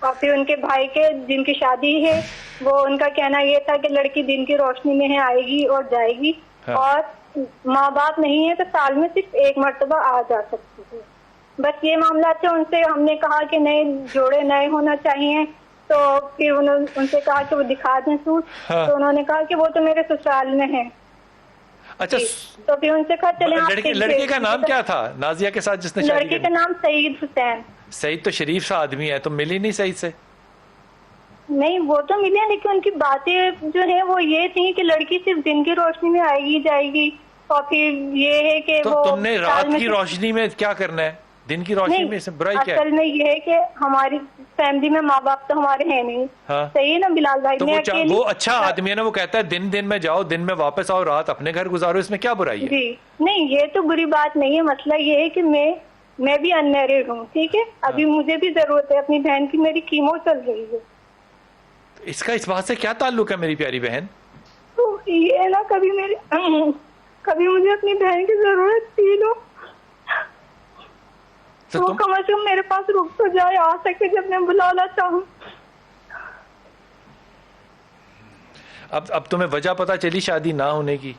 Speaker 7: اور پھر ان کے بھائی کے جن کی شادی ہے وہ ان کا کہنا یہ تھا کہ لڑکی دن کی روشنی میں آئے گی اور جائے گی, اور ماں باپ نہیں ہے تو سال میں صرف ایک مرتبہ آ جا سکتی ہے. بس یہ معاملات تھے. ان سے ہم نے کہا کہ نئے جوڑے نئے ہونا چاہیے, تو پھر ان سے کہا کہ وہ دکھا دیں سوٹ, تو انہوں نے کہا کہ وہ تو میرے سسرال میں ہے.
Speaker 1: اچھا
Speaker 7: تو پھر ان سے کہا چلے.
Speaker 1: لڑکے کا نام کیا تھا نازیہ کے ساتھ جس نے شادی کی؟
Speaker 7: لڑکے کا نام سعید حسین.
Speaker 1: سعید تو شریف سا آدمی ہے, تم ملی نہیں سعید سے؟
Speaker 7: نہیں وہ تو ملے, لیکن ان کی باتیں جو ہے وہ یہ تھی کہ لڑکی صرف دن کی روشنی میں آئے گی جائے گی, اور پھر یہ ہے کہ
Speaker 1: تو تم نے رات کی روشنی میں کیا کرنا ہے, دن کی روشنی میں برائی کیا ہے؟
Speaker 7: اصل میں یہ ہے کہ ہماری فیملی میں ماں باپ تو ہمارے ہیں نہیں. صحیح ہے نا بلال بھائی؟
Speaker 1: تو وہ اچھا آدمی ہے نا, وہ کہتا ہے دن میں جاؤ, دن میں واپس آؤ, رات اپنے گھر گزارو, اس میں کیا برائی ہے؟
Speaker 7: جی نہیں یہ تو بری بات نہیں ہے. مسئلہ یہ ہے کہ میں بھی ان میرڈ ہوں, ٹھیک ہے, ابھی مجھے بھی ضرورت ہے اپنی بہن کی, میری کیمو چل رہی ہے.
Speaker 1: اس کا اس بات سے کیا تعلق ہے میری پیاری بہن؟
Speaker 7: تو یہ ہے نا کبھی مجھے اپنی بہن کی ضرورت تھی لو, تو وہ کم از کم میرے پاس رک تو جائے, آ سکے جب میں بلانا چاہوں.
Speaker 1: اب تمہیں وجہ پتا چلی شادی نہ ہونے کی؟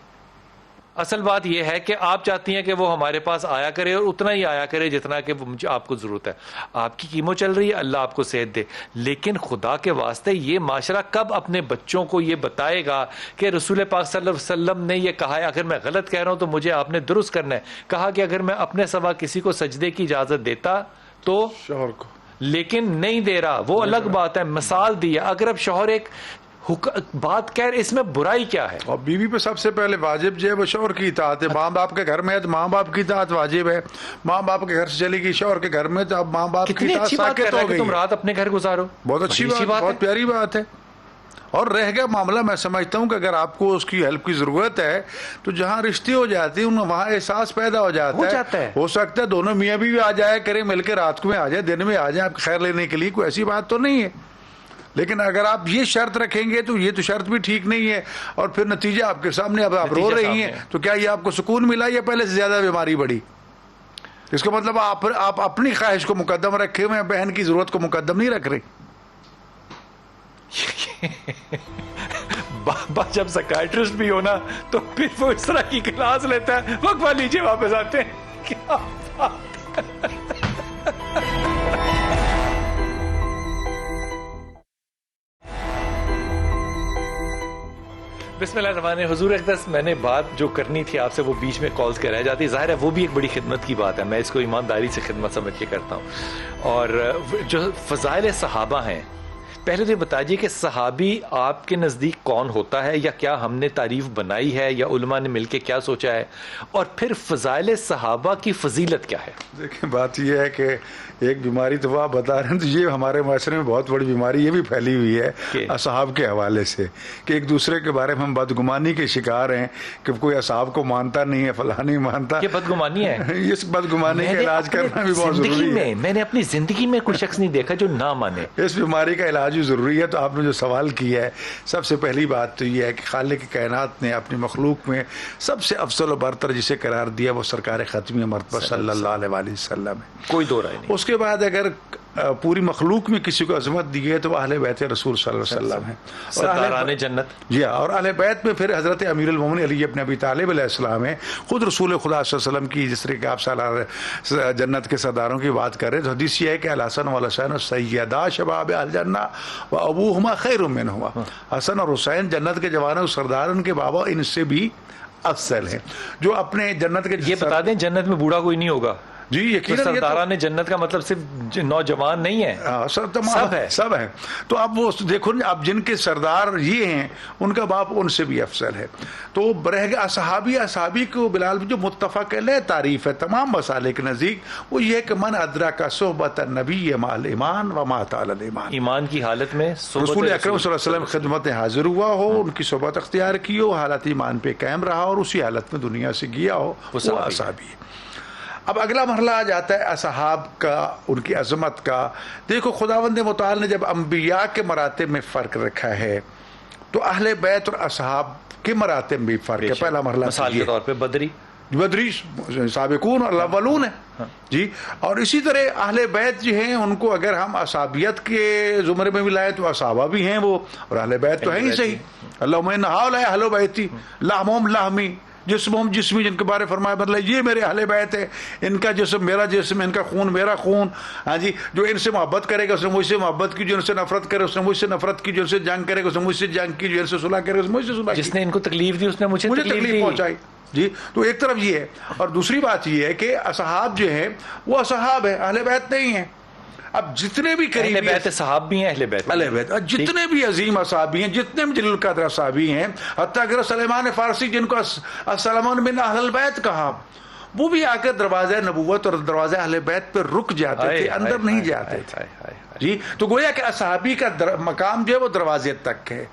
Speaker 1: اصل بات یہ ہے کہ آپ چاہتی ہیں کہ وہ ہمارے پاس آیا کرے, اور اتنا ہی آیا کرے جتنا کہ مجھے آپ کو ضرورت ہے. آپ کی کیمو چل رہی ہے, اللہ آپ کو صحت دے, لیکن خدا کے واسطے یہ معاشرہ کب اپنے بچوں کو یہ بتائے گا کہ رسول پاک صلی اللہ علیہ وسلم نے یہ کہا ہے, اگر میں غلط کہہ رہا ہوں تو مجھے آپ نے درست کرنا ہے, کہا کہ اگر میں اپنے سوا کسی کو سجدے کی اجازت دیتا تو
Speaker 2: شوہر کو, لیکن
Speaker 1: نہیں دے رہا, وہ الگ بات ہے, مثال دی ہے. اگر اب شوہر ایک بات کہہ, اس میں برائی کیا ہے؟
Speaker 2: اور بیوی پہ سب سے پہلے واجب جو ہے وہ شوہر کی اطاعت ہے. ماں باپ کے گھر میں ہے تو ماں باپ کی اطاعت واجب ہے. ماں باپ کے گھر سے چلی گئی شوہر کے گھر میں تو اب ماں باپ کی اطاعت ساکت ہو گئی.
Speaker 1: تم رات اپنے گھر گزارو,
Speaker 2: بہت اچھی بات, بہت پیاری بات ہے. اور رہ گیا معاملہ, میں سمجھتا ہوں کہ اگر آپ کو اس کی ہیلپ کی ضرورت ہے تو جہاں رشتے ہو جاتے ہیں وہاں احساس پیدا ہو جاتا ہے. ہو سکتا ہے دونوں میاں بیوی آ جائے کریں مل کے, رات کو میں آ جائے, دن میں آ جائیں, آپ خیر لینے کے لیے, کوئی ایسی بات تو نہیں ہے. لیکن اگر آپ یہ شرط رکھیں گے تو یہ تو شرط بھی ٹھیک نہیں ہے, اور پھر نتیجہ آپ کے سامنے, اب آپ رو رہی ہیں تو کیا یہ آپ کو سکون ملا یا پہلے سے زیادہ بیماری بڑھی؟ اس کا مطلب آپ اپنی خواہش کو مقدم رکھے ہوئے, بہن کی ضرورت کو مقدم نہیں رکھ رہے.
Speaker 1: بابا جب سائیکٹرسٹ بھی ہونا تو پھر وہ اس طرح کی کلاس لیتا ہے, وقفہ لیجیے واپس آتے ہیں. کیا بات بسم اللہ الرحمن الرحیم. حضور اقدس, میں نے بات جو کرنی تھی آپ سے وہ بیچ میں کالز کے رہ جاتی, ظاہر ہے وہ بھی ایک بڑی خدمت کی بات ہے, میں اس کو ایمانداری سے خدمت سمجھ کے کرتا ہوں. اور جو فضائل صحابہ ہیں, پہلے تو یہ بتائیے کہ صحابی آپ کے نزدیک کون ہوتا ہے, یا کیا ہم نے تعریف بنائی ہے, یا علماء نے مل کے کیا سوچا ہے, اور پھر فضائل صحابہ کی فضیلت کیا ہے؟
Speaker 2: دیکھیں بات یہ ہے کہ ایک بیماری تو آپ بتا رہے ہیں, تو یہ ہمارے معاشرے میں بہت بڑی بیماری یہ بھی پھیلی ہوئی ہے اصحاب کے حوالے سے, کہ ایک دوسرے کے بارے میں ہم بدگمانی کے شکار ہیں کہ کوئی اصحاب کو مانتا نہیں ہے, فلاں نہیں مانتا.
Speaker 1: یہ بدگمانی ہے,
Speaker 2: اس بدگمانی کا علاج کرنا بھی بہت ضروری ہے.
Speaker 1: میں نے اپنی زندگی میں کوئی شخص نہیں دیکھا جو نہ مانے.
Speaker 2: اس بیماری کا علاج بھی ضروری ہے. تو آپ نے جو سوال کیا ہے, سب سے پہلی بات تو یہ ہے کہ خالق کائنات نے اپنی مخلوق میں سب سے افضل و برتر جسے قرار دیا وہ سرکار ختمی مرتبہ صلی اللہ علیہ وسلم ہے,
Speaker 1: کوئی دو رائے نہیں.
Speaker 2: اس کے بعد اگر پوری مخلوق میں کسی کو عظمت دی ہے تو اہل بیت رسول صلی اللہ علیہ وسلم ہے,
Speaker 1: سرداران جنت.
Speaker 2: جی ہاں, اور اہل بیت میں پھر حضرت امیر المومنین علی ابن ابی طالب علیہ السلام ہے. خود رسول خدا صلی اللہ علیہ وسلم کی, جس طرح کہ آپ صلی اللہ علیہ جنت کے سرداروں کی بات کر رہے ہیں, تو حدیث یہ ہے کہ الحسن والحسین سیدا شباب الجنہ و ابوہما خیر منہما. حسن اور حسین جنت کے جوانوں سردار, ان کے بابا ان سے بھی افضل ہیں. جو اپنے جنت کے,
Speaker 1: یہ بتا دیں جنت میں بوڑھا کوئی نہیں ہوگا.
Speaker 2: جی یقیناً
Speaker 1: سرداران جنت کا مطلب صرف نوجوان نہیں ہے,
Speaker 2: سب ہے. تو اب وہ دیکھو, اب جن کے سردار یہ ہیں ان کا باپ ان سے بھی افضل ہے. تو رہ گیا اصحابی کو بلال جو متفق علیہ تعریف ہے تمام مسالے کے نزدیک, وہ یہ کہ من ادرک صحبت النبی مع الایمان و مات علی الایمان, ایمان
Speaker 1: کی حالت میں
Speaker 2: رسول اکرم صلی اللہ علیہ وسلم خدمت حاضر ہوا ہو, ان کی صحبت اختیار کی ہو, حالت ایمان پہ قائم رہا اور اسی حالت میں دنیا سے گیا ہو, وہ اصحابی ہے. اب اگلا مرحلہ آ جاتا ہے اصحاب کا، ان کی عظمت کا. دیکھو خداوند متعال نے جب انبیاء کے مراتب میں فرق رکھا ہے تو اہل بیت اور اصحاب کے مراتب میں بھی فرق ہے. پہلا مرحلہ
Speaker 1: مثال کے طور پہ بدری
Speaker 2: سابقون اور الاولون ہے جی. اور اسی طرح اہل بیت جو ہیں ان کو اگر ہم اصحابیت کے زمرے میں بھی لائے تو اصحابہ بھی ہیں وہ، اور اہل بیت تو ہیں ہی صحیح. اللہم ان ہؤلاء اہل بیتی لحمہم لحمی جسمہم جسمی، جن کے بارے فرمایا مطلب یہ میرے اہل بیت ہے، ان کا جسم میرا جسم، ان کا خون میرا خون. ہاں جی، جو ان سے محبت کرے گا اس نے مجھ سے محبت کی، جو ان سے نفرت کرے اس نے مجھ سے نفرت کی، جو ان سے جنگ کرے گا اس نے مجھ سے جنگ کی، جو ان سے صلح کرے اس نے مجھ سے صلح کی.
Speaker 1: جس نے ان کو تکلیف دی اس نے مجھے
Speaker 2: تکلیف پہنچائی جی. تو ایک طرف یہ ہے، اور دوسری بات یہ ہے کہ اصحاب جو ہیں وہ اصحاب ہیں، اہل بیت نہیں ہیں. اب جتنے بھی قریبی
Speaker 1: اہل بیت صحاب بھی ہیں، اہل بیت
Speaker 2: جتنے بھی عظیم اصحابی ہیں، جتنے بھی جلیل القدر اصحابی ہیں، حتیٰ کہ سلیمان فارسی جن کو السلمان من اہل البیت کہا، وہ بھی آ کے دروازہ نبوت اور دروازہ اہل بیت پہ رک جاتے تھے، اندر نہیں جاتے تھے جی. تو گویا کہ اصحابی کا مقام جو ہے وہ دروازے تک ہے.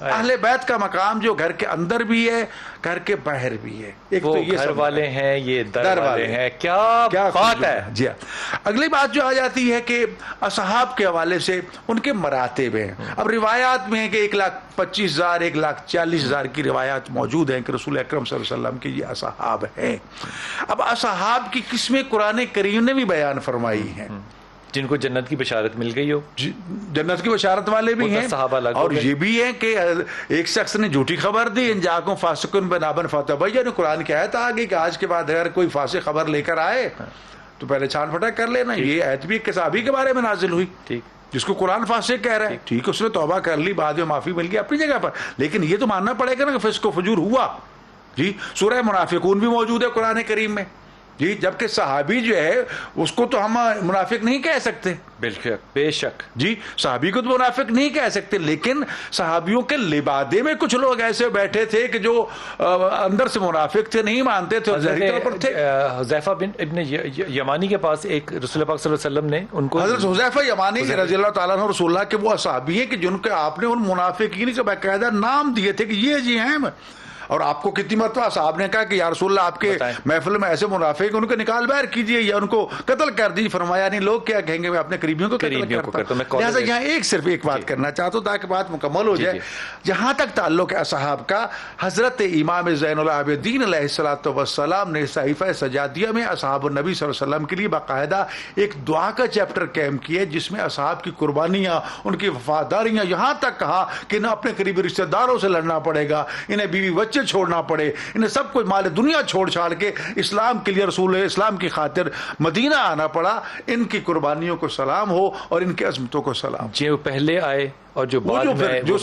Speaker 2: اہل بیت کا مقام جو گھر کے اندر بھی ہے، گھر کے باہر بھی ہے. ایک
Speaker 1: وہ
Speaker 2: تو یہ
Speaker 1: گھر والے ہیں، یہ در والے ہیں. کیا بات ہے
Speaker 2: جی. اگلی بات جو آ جاتی ہے کہ اصحاب کے حوالے سے ان کے مراتب ہیں. اب روایات میں ہے کہ 1,25,000 1,40,000 کی روایات موجود ہیں کہ رسول اکرم صلی اللہ علیہ وسلم کے یہ اصحاب ہیں. اب اصحاب کی قسمیں قرآن کریم نے بھی بیان فرمائی ہیں،
Speaker 1: جن کو جنت کی بشارت مل گئی ہو.
Speaker 2: جنت کی بشارت والے بھی ہیں، اور یہ بھی ہے کہ ایک شخص نے جھوٹی خبر دی، ان جاکم فاسقون بنبأ فتبینوا. قرآن کی آیت آ گئی کہ آج کے بعد اگر کوئی فاسق خبر لے کر آئے تو پہلے چھان پھٹک کر لینا. یہ آیت بھی ایک صحابی کے بارے میں نازل ہوئی جس کو قرآن فاسق کہہ رہا ہے. ٹھیک، اس نے توبہ کر لی، بعد میں معافی مل گئی اپنی جگہ پر، لیکن یہ تو ماننا پڑے گا نا کہ فسق و فجور ہوا جی. سورہ منافقون بھی موجود ہے قرآن کریم میں جی. جبکہ صحابی جو ہے اس کو تو ہم منافق نہیں کہہ سکتے،
Speaker 1: بے شک
Speaker 2: جی. صحابی کو تو منافق نہیں کہہ سکتے، لیکن صحابیوں کے لبادے میں کچھ لوگ ایسے بیٹھے تھے کہ جو اندر سے منافق تھے، نہیں مانتے تھے،
Speaker 1: حذیفہ بن ابن یمانی کے پاس ایک رسول پاک صلی اللہ علیہ وسلم نے ان کو،
Speaker 2: حضرت حذیفہ یمانی رضی اللہ تعالیٰ عنہ رسول اللہ کے وہ صحابی ہیں کہ جن کے آپ نے ان منافقین کے باقاعدہ نام دیے تھے کہ یہ جی ہیں. اور آپ کو کتنی مرتبہ صاحب نے کہا کہ یا رسول اللہ آپ کے محفل میں ایسے منافق ان کو نکال باہر کیجئے یا ان کو قتل کر دیجیے. فرمایا نہیں، لوگ کیا کہیں گے، میں اپنے قریبیوں کو قتل کرتا ہوں. لہٰذا یہاں ایک بات کرنا چاہتا ہوں تاکہ بات مکمل ہو جائے. جہاں تک تعلق ہے اصحاب کا، حضرت امام زین العابدین علیہ الصلوۃ والسلام نے صحیفہ سجادیہ میں اصحاب النبی صلی اللہ علیہ وسلم کے لیے باقاعدہ ایک دعا کا چیپٹر قائم کیا جس میں اصحاب کی قربانیاں، ان کی وفاداریاں، یہاں تک کہا کہ انہیں اپنے قریبی رشتہ داروں سے لڑنا پڑے گا، انہیں بیوی بچے چھوڑنا پڑے، انہیں سب کچھ مال دنیا چھوڑ چھاڑ کے اسلام کے لیے، رسول اسلام کی خاطر مدینہ آنا پڑا. ان کی قربانیوں کو سلام ہو اور ان کی عظمتوں کو سلام.
Speaker 1: جو پہلے آئے اور جو بعد میں
Speaker 2: جو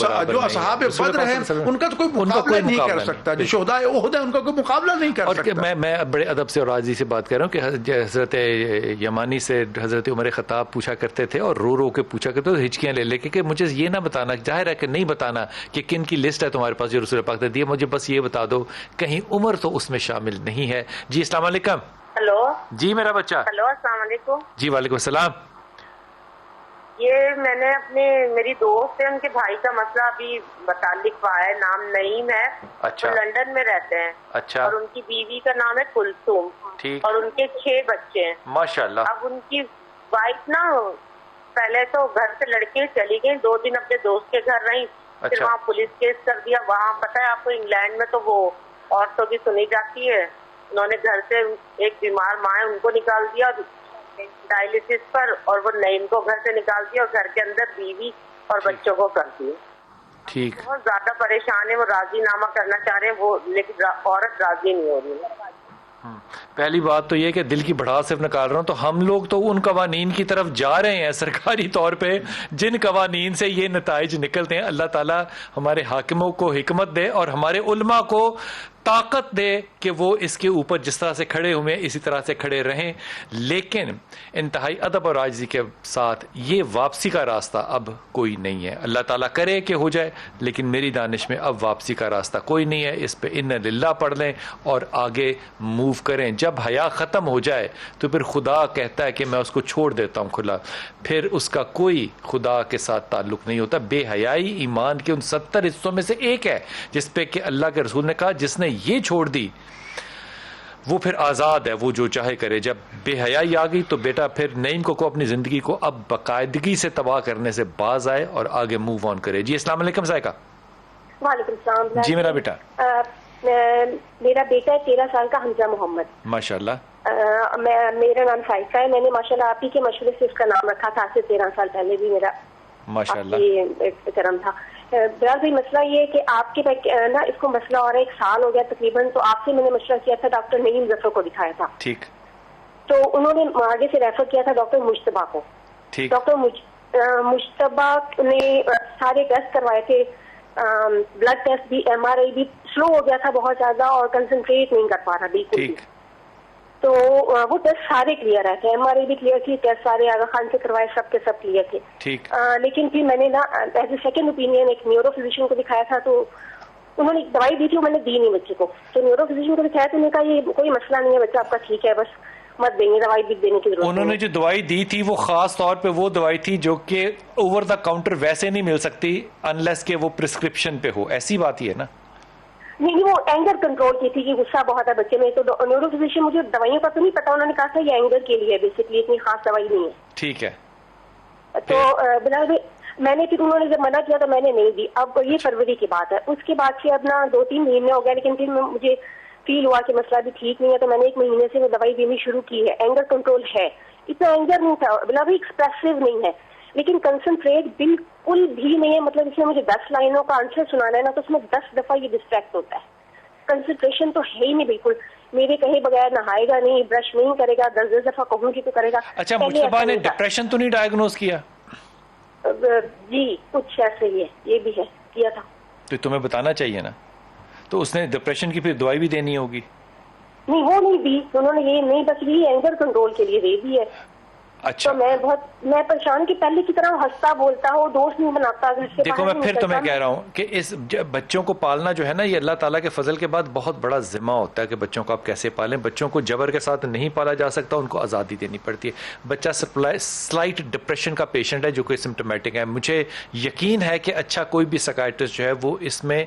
Speaker 2: اصحاب بدر ہیں ان کا تو کوئی مقابلہ نہیں کر سکتا، جو شہداء احد ہیں ان کا کوئی مقابلہ نہیں کر سکتا.
Speaker 1: اور میں بڑے ادب سے اور راضی سے بات کر رہا ہوں کہ حضرت یمانی سے حضرت عمر خطاب پوچھا کرتے تھے اور رو رو کے پوچھا کرتے تھے، ہچکیاں لے لے کے کہ مجھے یہ نہ بتانا، ظاہر ہے کہ نہیں بتانا کہ کن کی لسٹ ہے تمہارے پاس جو رسول پاک نے دی، مجھے بس یہ بتا دو کہیں عمر تو اس میں شامل نہیں ہے. جی السلام علیکم.
Speaker 8: ہلو
Speaker 1: جی میرا بچہ.
Speaker 8: ہلو السلام علیکم.
Speaker 1: جی وعلیکم السلام.
Speaker 8: یہ میں نے میری دوست ہے، ان کے بھائی کا مسئلہ ابھی بتا لکھوایا ہے. نام نعیم ہے.
Speaker 1: اچھا.
Speaker 8: وہ لندن میں رہتے ہیں.
Speaker 1: اچھا.
Speaker 8: اور ان کی بیوی کا نام ہے کلثوم.
Speaker 1: ٹھیک.
Speaker 8: اور ان کے 6 بچے ہیں.
Speaker 1: ماشاءاللہ.
Speaker 8: اب ان کی وائف نا پہلے تو گھر سے لڑکے چلی گئی، 2 دن اپنے دوست کے گھر رہی، پھر وہاں پولیس کیس کر دیا. وہاں پتہ ہے آپ کو انگلینڈ میں تو وہ عورتوں کی سنی جاتی ہے. انہوں نے گھر سے ایک بیمار ماں ہے ان کو نکال دیا ڈائلسس پر، اور وہ نعیم کو گھر سے نکال دیا اور گھر کے اندر بیوی اور بچوں کو کر دیا.
Speaker 1: ٹھیک.
Speaker 8: بہت زیادہ پریشان ہے، وہ راضی نامہ کرنا چاہ رہے ہیں وہ، لیکن عورت راضی نہیں ہو رہی ہے.
Speaker 1: پہلی بات تو یہ کہ دل کی بڑھاس صرف نکال رہا ہوں، تو ہم لوگ تو ان قوانین کی طرف جا رہے ہیں سرکاری طور پہ جن قوانین سے یہ نتائج نکلتے ہیں. اللہ تعالیٰ ہمارے حاکموں کو حکمت دے اور ہمارے علماء کو طاقت دے کہ وہ اس کے اوپر جس طرح سے کھڑے ہوئے اسی طرح سے کھڑے رہیں. لیکن انتہائی ادب اور عاجزی کے ساتھ یہ واپسی کا راستہ اب کوئی نہیں ہے. اللہ تعالیٰ کرے کہ ہو جائے، لیکن میری دانش میں اب واپسی کا راستہ کوئی نہیں ہے. اس پہ ان للہ پڑھ لیں اور آگے موو کریں. جب حیا ختم ہو جائے تو پھر خدا کہتا ہے کہ میں اس کو چھوڑ دیتا ہوں کھلا، پھر اس کا کوئی خدا کے ساتھ تعلق نہیں ہوتا. بے حیائی ایمان کے ان 70 حصوں میں سے ایک ہے جس پہ کہ اللہ کے رسول نے کہا جس نے یہ چھوڑ دی وہ پھر آزاد ہے, وہ جو چاہے کرے. جب بے حیائی آ گئی تو بیٹا پھر نعیم کو اپنی زندگی کو اب باقاعدگی سے تباہ کرنے سے باز آئے اور آگے موو آن کرے. جی السلام علیکم ذائقہ.
Speaker 9: وعلیکم السلام.
Speaker 1: جی میرا بیٹا.
Speaker 9: میرا بیٹا ہے 13 سال کا, حمزہ محمد.
Speaker 1: ماشاء اللہ.
Speaker 9: میرا نام ذائقہ ہے. میں نے ماشاء اللہ آپ ہی کے مشورے سے اس کا نام رکھا تھا. آج سے 13 سال پہلے بھی میرا
Speaker 1: ماشاء اللہ
Speaker 9: کرم تھا. برال بھائی مسئلہ یہ ہے کہ آپ کے نا اس کو مسئلہ اور 1 سال ہو گیا تقریباً. تو آپ سے میں نے مشورہ کیا تھا, ڈاکٹر نعیم ظفر کو دکھایا تھا.
Speaker 1: ٹھیک.
Speaker 9: تو انہوں نے آگے سے ریفر کیا تھا ڈاکٹر مجتبہ کو.
Speaker 1: ٹھیک.
Speaker 9: ڈاکٹر مجتبہ نے سارے ٹیسٹ کروائے تھے, بلڈ ٹیسٹ بھی, MRI بھی سلو ہو گیا تھا بہت زیادہ اور کنسنٹریٹ نہیں کر پا رہا بالکل. تو وہ ٹیسٹ سارے کلیئر آئے تھے, MRI بھی کلیئر تھی, ٹیسٹ سارے آغا خان سے کروائے, سب کے سب کلیئر تھے.
Speaker 1: ٹھیک.
Speaker 9: لیکن پھر میں نے نا ایز اے سیکنڈ اوپینین ایک نیورو فزیشین کو دکھایا تھا. تو انہوں نے ایک دوائی دی تھی, وہ میں نے دی نہیں بچے کو. تو نیورو فزیشین کو دکھایا تو انہوں نے کہا یہ کوئی مسئلہ نہیں ہے, بچہ آپ کا ٹھیک ہے, بس مت دیں گے دوائی بھی دینے کی ضرورت.
Speaker 1: انہوں نے جو دوائی دی تھی وہ خاص طور پہ وہ دوائی تھی جو کہ اوور دا کاؤنٹر ویسے نہیں مل سکتی انلیس کہ وہ پرسکرپشن پہ ہو. ایسی بات ہی ہے نا.
Speaker 9: نہیں, وہ اینگر کنٹرول کی تھی کہ غصہ بہت ہے بچے میں. تو نیورو فزیشین مجھے دوائیوں کا تو نہیں پتا, انہوں نے کہا تھا یہ اینگر کے لیے بیسکلی, اتنی خاص دوائی نہیں ہے.
Speaker 1: ٹھیک ہے.
Speaker 9: تو بلال بھائی میں نے پھر انہوں نے جب منع کیا تو میں نے نہیں دی. اب یہ فروری کی بات ہے. اس کے بعد سے اب نا 2-3 مہینے ہو گیا, لیکن پھر مجھے فیل ہوا کہ مسئلہ بھی ٹھیک نہیں ہے. تو میں نے 1 مہینے سے وہ دوائی دینی شروع کی ہے. اینگر کنٹرول ہے, اتنا اینگر نہیں تھا, بلال بھائی ایکسپریسو نہیں ہے, لیکن کنسنٹریٹ بالکل بھی نہیں ہے. مطلب اس میں مجھے 10 لائنوں کا آنسر سنانا ہے نا, تو اس میں 10 دفعہ یہ ڈسٹریکٹ ہوتا ہے. کنسنٹریشن تو ہے ہی نہیں بالکل. میرے کہے بغیر نہائے گا نہیں, برش نہیں کرے گا, 10 دفعہ کہوں گی تو کرے گا.
Speaker 1: اچھا, مجتبہ نے ڈپریشن تو نہیں ڈائگنوز کیا؟
Speaker 9: جی کچھ ایسے ہی ہے, یہ بھی ہے, کیا تھا.
Speaker 1: تو تمہیں بتانا چاہیے نا. تو اس نے ڈپریشن کی پھر دوائی بھی دینی ہوگی.
Speaker 9: نہیں وہ نہیں دی انہوں نے, یہ نہیں, بس یہ اینگر کنٹرول کے لیے دے دی ہے.
Speaker 1: اچھا.
Speaker 9: تو میں پریشان کہ پہلے کی طرح ہنستا بولتا ہو, دوست نہیں بناتا.
Speaker 1: دیکھو میں پھر تمہیں کہہ رہا ہوں کہ اس بچوں کو پالنا جو ہے نا, یہ اللہ تعالیٰ کے فضل کے بعد بہت بڑا ذمہ ہوتا ہے کہ بچوں کو آپ کیسے پالیں. بچوں کو جبر کے ساتھ نہیں پالا جا سکتا, ان کو آزادی دینی پڑتی ہے. بچہ سلائٹ ڈپریشن کا پیشنٹ ہے جو کہ سمپٹومیٹک ہے. مجھے یقین ہے کہ اچھا کوئی بھی سائیکائٹرسٹ جو ہے وہ اس میں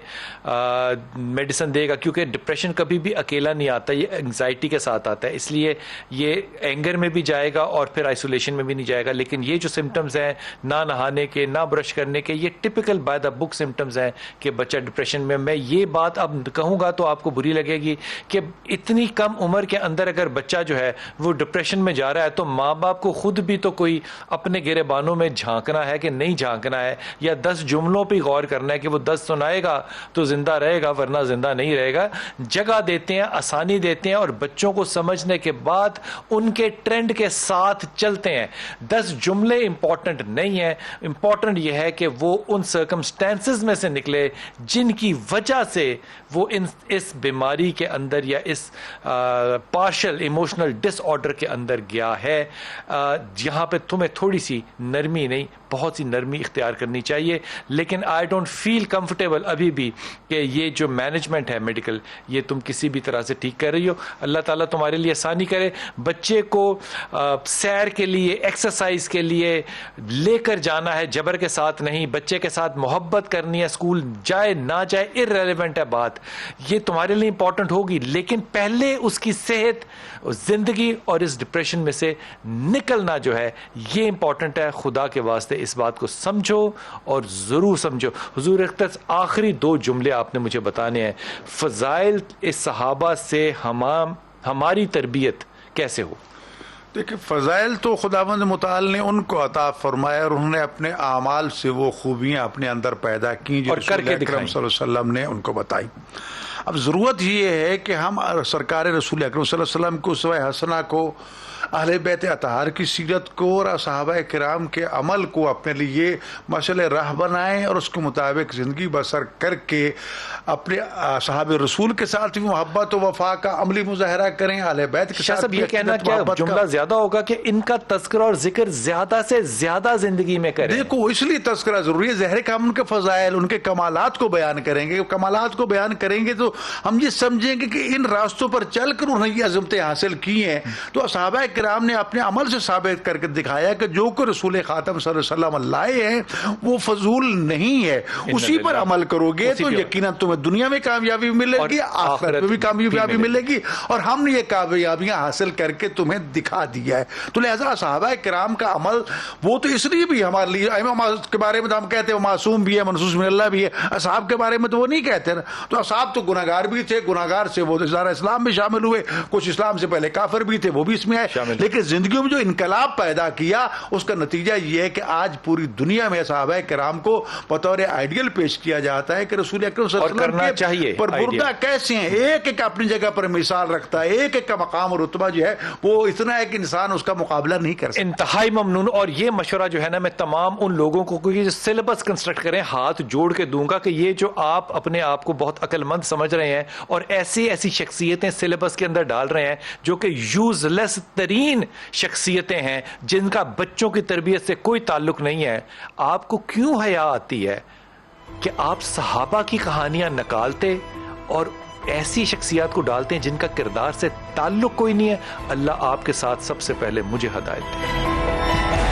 Speaker 1: میڈیسن دے گا, کیونکہ ڈپریشن کبھی بھی اکیلا نہیں آتا, یہ انگزائٹی کے ساتھ آتا ہے. اس لیے یہ اینگر میں بھی جائے گا اور پھر آئسولیشن میں بھی نہیں جائے گا. لیکن یہ جو سمٹمز ہیں نہ نہانے کے, نہ برش کرنے کے, یہ typical by the book symptoms ہیں کہ بچہ ڈپریشن میں. میں یہ بات اب کہوں گا تو آپ کو بری لگے گی کہ اتنی کم عمر کے اندر اگر بچہ جو ہے وہ ڈپریشن میں جا رہا ہے تو ماں باپ کو خود بھی تو کوئی اپنے گریبانوں میں جھانکنا ہے کہ نہیں جھانکنا ہے, یا 10 جملوں پہ غور کرنا ہے کہ وہ 10 سنائے گا تو زندہ رہے گا ورنہ زندہ نہیں رہے گا. جگہ دیتے ہیں, آسانی دیتے ہیں, اور بچوں کو سمجھنے کے بعد ان کے ٹرینڈ کے ساتھ چلتے ہیں. 10 جملے امپورٹنٹ نہیں ہیں, امپورٹنٹ یہ ہے کہ وہ ان سرکمسٹانسز میں سے نکلے جن کی وجہ سے وہ اس بیماری کے اندر یا اس پارشل ایموشنل ڈس آرڈر کے اندر گیا ہے. یہاں پہ تمہیں تھوڑی سی نرمی نہیں, بہت سی نرمی اختیار کرنی چاہیے. لیکن آئی ڈونٹ فیل کمفرٹیبل ابھی بھی کہ یہ جو مینجمنٹ ہے میڈیکل, یہ تم کسی بھی طرح سے ٹھیک کر رہی ہو. اللہ تعالیٰ تمہارے لیے آسانی کرے. بچے کو سیر کے لیے, ایکسرسائز کے لیے لے کر جانا ہے, جبر کے ساتھ نہیں. بچے کے ساتھ محبت کرنی ہے, اسکول جائے نہ جائے ارریلیونٹ ہے بات, یہ تمہارے لیے امپورٹنٹ ہوگی. لیکن پہلے اس کی صحت, زندگی اور اس ڈپریشن میں سے نکلنا جو ہے یہ امپورٹنٹ ہے. خدا کے واسطے اس بات کو سمجھو اور ضرور سمجھو. حضور اقدس آخری 2 جملے آپ نے مجھے بتانے ہیں. فضائل اس صحابہ سے ہماری تربیت کیسے ہو؟
Speaker 2: دیکھیں, فضائل تو خداوند متعال نے ان کو عطا فرمایا اور انہوں نے اپنے اعمال سے وہ خوبیاں اپنے اندر پیدا کی جو رسول اکرم صلی اللہ علیہ وسلم نے ان کو بتائی. اب ضرورت یہ ہے کہ ہم سرکار رسول اکرم صلی اللہ علیہ وسلم کو, اسوہ حسنہ کو, اہل بیت اطہار کی سیرت کو اور صحابہ کرام کے عمل کو اپنے لیے مشعل راہ بنائیں اور اس کے مطابق زندگی بسر کر کے اپنے صحابہ رسول کے ساتھ بھی محبت و وفا کا عملی مظاہرہ کریں. اہل بیت کے ساتھ
Speaker 1: یہ کہنا کیا جملہ زیادہ ہوگا کہ ان کا تذکرہ اور ذکر زیادہ سے زیادہ زندگی میں کریں.
Speaker 2: دیکھو اس لیے تذکرہ ضروری ہے, ظاہر کہ ہم ان کے فضائل, ان کے کمالات کو بیان کریں گے. کمالات کو بیان کریں گے تو ہم یہ سمجھیں گے کہ ان راستوں پر چل کر انہوں نے یہ عظمتیں حاصل کی ہیں. تو صحابہ کرام نے اپنے عمل سے ثابت کر کے دکھایا کہ جو کہ رسول خاتم صلی اللہ علیہ وسلم لائے ہیں وہ فضول نہیں ہے. اسی پر عمل کرو گے تو یقیناً تمہیں دنیا میں کامیابی ملے گی, آخرت میں بھی کامیابی ملے گی, اور ہم نے یہ کامیابیاں حاصل کر کے تمہیں دکھا دیا ہے. تو لہذا صحابہ کرام کا عمل وہ تو اس لیے بھی ہمارے لیے کے بارے میں تو ہم کہتے ہیں وہ معصوم بھی ہے, منصوص من اللہ بھی ہے. اصحاب کے بارے میں تو وہ نہیں کہتے نا. تو اصحاب تو گناہگار بھی تھے, گناہگار سے وہ اظہار اسلام میں شامل ہوئے, کچھ اسلام سے پہلے کافر بھی تھے وہ بھی اس میں آئے, لیکن زندگیوں میں جو انقلاب پیدا کیا اس کا نتیجہ یہ ہے کہ آج پوری دنیا میں صحابہ کرام کو بطور آئیڈیل پیش کیا جاتا ہے کہ رسول اکرم صلی اللہ علیہ وسلم کے پربردہ کیسے ہیں, ایک ایک اپنی جگہ پر مثال رکھتا ہے, ایک ایک کا مقام اور رتبہ جو ہے وہ اتنا ہے کہ انسان اس کا مقابلہ نہیں کر سکتا.
Speaker 1: انتہائی ممنون. اور یہ مشورہ جو ہے نا میں تمام ان لوگوں کو کوئی سلیبس کنسٹرکٹ کریں ہاتھ جوڑ کے دوں گا کہ یہ جو آپ اپنے آپ کو بہت عقل مند سمجھ رہے ہیں اور ایسی شخصیتیں سلیبس کے اندر ڈال رہے ہیں جو کہ یوز لیس ترین شخصیتیں ہیں جن کا بچوں کی تربیت سے کوئی تعلق نہیں ہے, آپ کو کیوں حیا آتی ہے کہ آپ صحابہ کی کہانیاں نکالتے اور ایسی شخصیات کو ڈالتے ہیں جن کا کردار سے تعلق کوئی نہیں ہے؟ اللہ آپ کے ساتھ سب سے پہلے مجھے ہدایت دے.